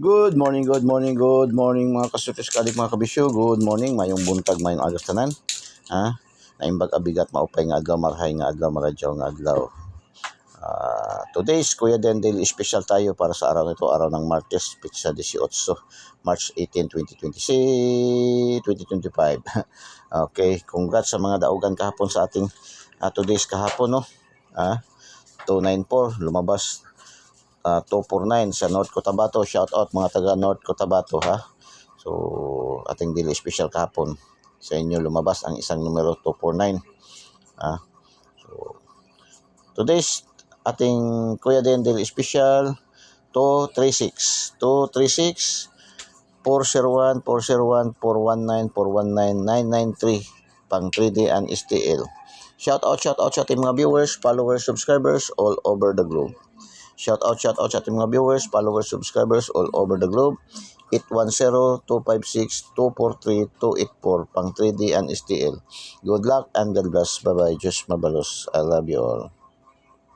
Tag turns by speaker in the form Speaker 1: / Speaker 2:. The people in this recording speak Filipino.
Speaker 1: Good morning mga kasutis kalik mga kabisyo. Good morning, mayong buntag, mayong agos tanan. Ha? Naimbag abigat maupay nga adlaw, marhay nga adlaw, maradyaw nga adlaw. Today's Kuya Dendel special tayo para sa araw nito, araw ng Martes, Pitsa 18, March 18, 2025. Okay, congrats sa mga daugan kahapon sa ating today's kahapon, no? 294 lumabas 249 sa North Cotabato. Shout out mga taga North Cotabato, ha. So ating daily special kahapon sa inyo, lumabas ang isang numero 249. So today's ating Kuya Dendel special 236 401 419 419 993 pang 3D and STL. Shout out sa ating mga viewers, followers, subscribers all over the globe. Shout out sa ating mga viewers, followers, subscribers all over the globe. 810-256-243-284 pang 3D and STL. Good luck and God bless. Bye-bye. Just mabalos. I love you all.